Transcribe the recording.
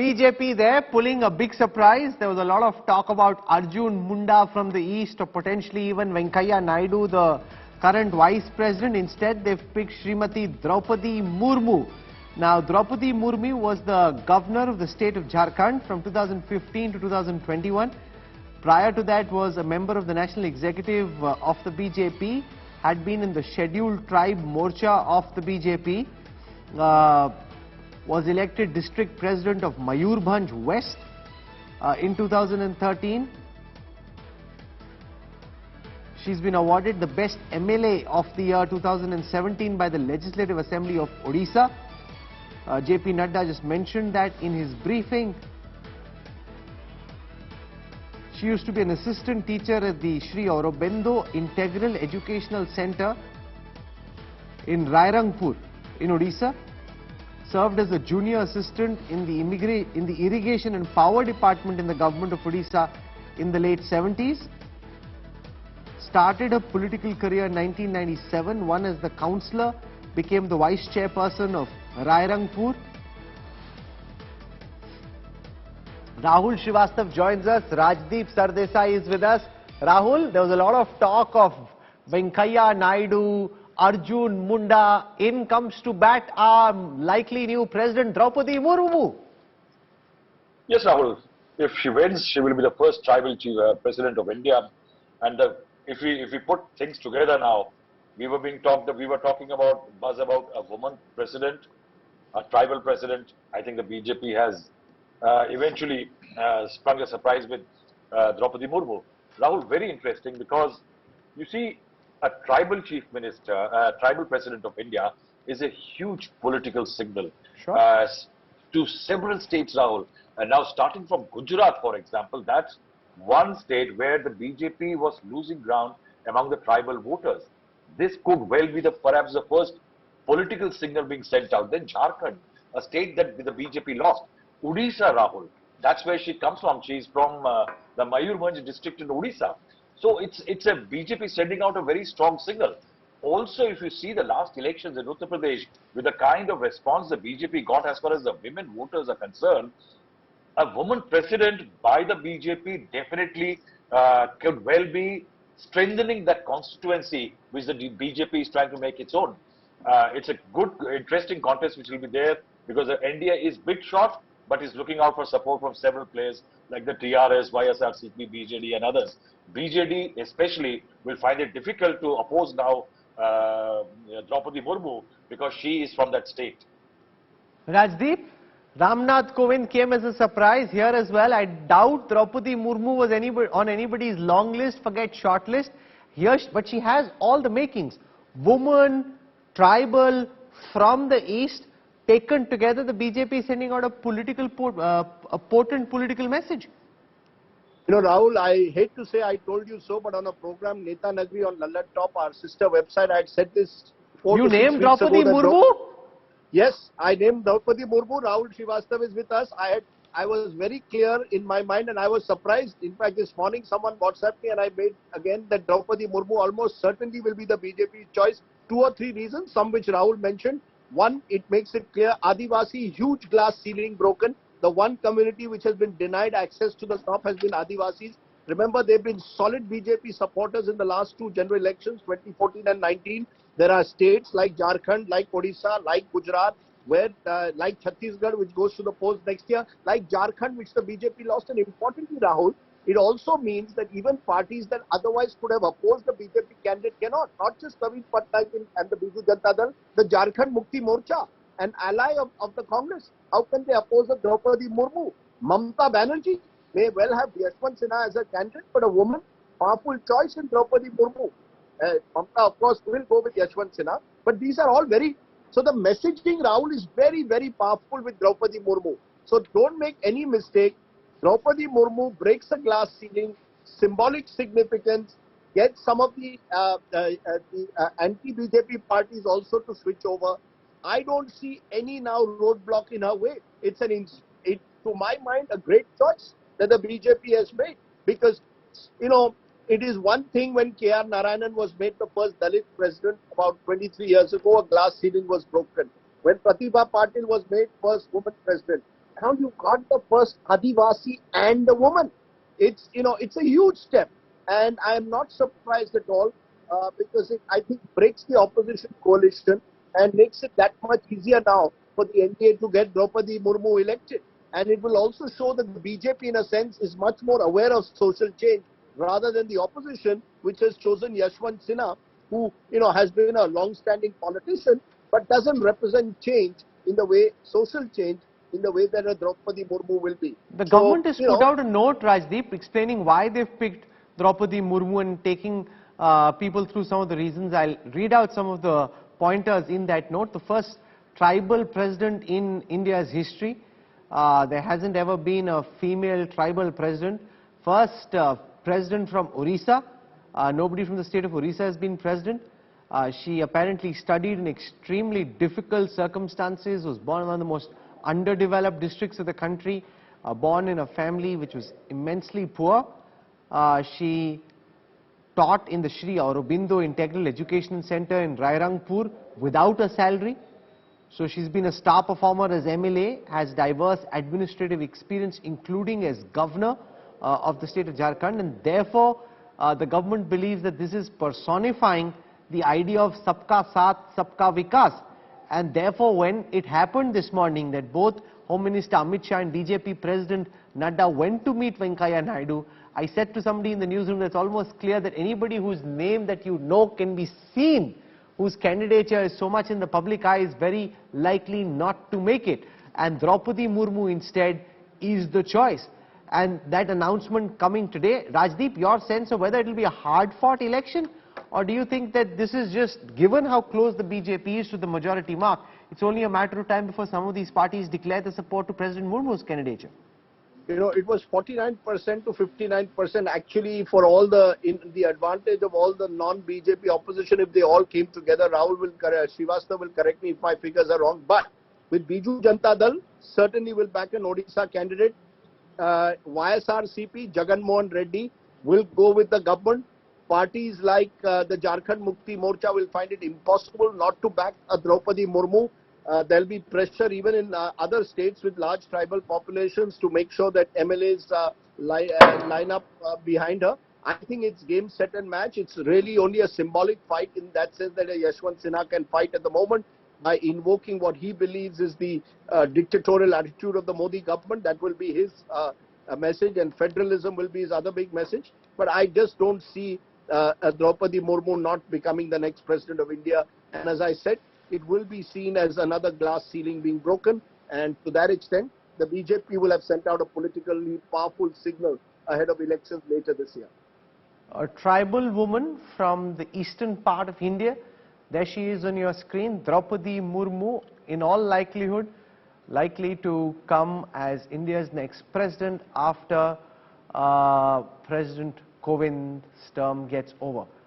BJP there pulling a big surprise. There was a lot of talk about Arjun Munda from the east or potentially even Venkaiah Naidu, the current vice president. Instead, they've picked Srimati Draupadi Murmu. Now, Draupadi Murmu was the governor of the state of Jharkhand from 2015 to 2021. Prior to that was a member of the national executive of the BJP, had been in the scheduled tribe Morcha of the BJP. Was elected district president of Mayurbhanj West in 2013. She's been awarded the best MLA of the year 2017 by the Legislative Assembly of Odisha. JP Nadda just mentioned that in his briefing. She used to be an assistant teacher at the Sri Aurobindo Integral Educational Center in Rairangpur in Odisha. Served as a junior assistant in the irrigation and power department in the government of Odisha in the late 70s. Started her political career in 1997, won as the councillor, became the vice chairperson of Rairangpur. Rahul Srivastav joins us. Rajdeep Sardesai is with us. Rahul, there was a lot of talk of Venkaiah Naidu, Arjun Munda. In comes to bat our likely new president, Draupadi Murmu. Yes, Rahul. If she wins, she will be the first tribal chief, president of India. And if we put things together now, we were talking about a woman president, a tribal president. I think the BJP has eventually sprung a surprise with Draupadi Murmu. Rahul, very interesting because you see, a tribal chief minister, a tribal president of India is a huge political signal to several states, Rahul. And now starting from Gujarat, for example, that's one state where the BJP was losing ground among the tribal voters. This could well be perhaps the first political signal being sent out. Then Jharkhand, a state that the BJP lost. Odisha, Rahul, that's where she comes from. She's from the Mayurbhanj district in Odisha. So it's a BJP sending out a very strong signal. Also, if you see the last elections in Uttar Pradesh, with the kind of response the BJP got as far as the women voters are concerned, a woman president by the BJP definitely could well be strengthening that constituency which the BJP is trying to make its own. It's a good, interesting contest which will be there because the NDA is big shot, but is looking out for support from several players like the TRS, YSRCP, BJD and others. BJD especially will find it difficult to oppose now Draupadi Murmu because she is from that state. Rajdeep, Ramnath Kovind came as a surprise here as well. I doubt Draupadi Murmu was on anybody's long list, forget short list. Here, but she has all the makings. Woman, tribal, from the east, taken together, the BJP is sending out a potent political message. You know, Rahul, I hate to say I told you so, but on a program, Neta Nagri on Lallat Top, our sister website, I had said this 4 to 6 weeks ago. You named Draupadi Murmu? Yes, I named Draupadi Murmu. Rahul Srivastav is with us. I was very clear in my mind and I was surprised. In fact, this morning someone WhatsApped me and I made again that Draupadi Murmu almost certainly will be the BJP choice. 2 or 3 reasons, some which Rahul mentioned. One, it makes it clear, Adivasi, huge glass ceiling broken. The one community which has been denied access to the top has been Adivasis. Remember, they've been solid BJP supporters in the last 2 general elections, 2014 and 19. There are states like Jharkhand, like Odisha, like Gujarat, where like Chhattisgarh, which goes to the polls next year, like Jharkhand, which the BJP lost. And importantly, Rahul, it also means that even parties that otherwise could have opposed the BJP candidate cannot. Not just Naveen Patnaik and the Biju Janata Dal, the Jharkhand Mukti Morcha, an ally of the Congress. How can they oppose a Draupadi Murmu? Mamata Banerjee may well have Yashwant Sinha as a candidate, but a woman, powerful choice in Draupadi Murmu. Mamata, of course, will go with Yashwant Sinha, but these are all very... So the messaging, Rahul, is very, very powerful with Draupadi Murmu. So don't make any mistake. Draupadi Murmu breaks a glass ceiling, symbolic significance, gets some of the anti-BJP parties also to switch over. I don't see any now roadblock in her way. It's to my mind, a great choice that the BJP has made. Because, you know, it is one thing when K.R. Narayanan was made the first Dalit president about 23 years ago, a glass ceiling was broken. When Pratibha Patil was made first woman president, Now you got the first Adivasi and a woman. It's, it's a huge step, and I am not surprised at all because it, I think, breaks the opposition coalition and makes it that much easier now for the NDA to get Draupadi Murmu elected. And it will also show that the BJP, in a sense, is much more aware of social change rather than the opposition, which has chosen Yashwant Sinha, who, has been a long-standing politician, but doesn't represent change in the way, social change, in the way that a Draupadi Murmu will be. The So, government has put out a note, Rajdeep, explaining why they've picked Draupadi Murmu and taking people through some of the reasons. I'll read out some of the pointers in that note. The first tribal president in India's history. There hasn't ever been a female tribal president. First president from Orissa. Nobody from the state of Orissa has been president. She apparently studied in extremely difficult circumstances, was born in one of the most underdeveloped districts of the country, born in a family which was immensely poor. She taught in the Sri Aurobindo Integral Education Center in Rairangpur without a salary. So she's been a star performer as MLA, has diverse administrative experience, including as governor of the state of Jharkhand, and therefore the government believes that this is personifying the idea of Sabka Saath, Sabka Vikas. And therefore, when it happened this morning that both Home Minister Amit Shah and BJP President Nadda went to meet Venkaiah Naidu, I said to somebody in the newsroom that it's almost clear that anybody whose name that you know can be seen, whose candidature is so much in the public eye, is very likely not to make it. And Draupadi Murmu instead is the choice. And that announcement coming today, Rajdeep, your sense of whether it will be a hard-fought election, or do you think that this is just, given how close the BJP is to the majority mark, it's only a matter of time before some of these parties declare the support to President Murmu's candidature? It was 49% to 59% actually for all the, in the advantage of all the non-BJP opposition. If they all came together, Srivastava will correct me if my figures are wrong, but with Biju Janata Dal, certainly will back an Odisha candidate. YSRCP, Jagan Mohan Reddy will go with the government. Parties like the Jharkhand Mukti Morcha will find it impossible not to back a Draupadi Murmu. There will be pressure even in other states with large tribal populations to make sure that MLAs line up behind her. I think it's game, set and match. It's really only a symbolic fight in that sense that Yashwant Sinha can fight at the moment by invoking what he believes is the dictatorial attitude of the Modi government. That will be his message, and federalism will be his other big message. But I just don't see Draupadi Murmu not becoming the next president of India. And as I said, it will be seen as another glass ceiling being broken. And to that extent, the BJP will have sent out a politically powerful signal ahead of elections later this year. A tribal woman from the eastern part of India. There she is on your screen, Draupadi Murmu, in all likelihood, likely to come as India's next president after President Kovind's term gets over.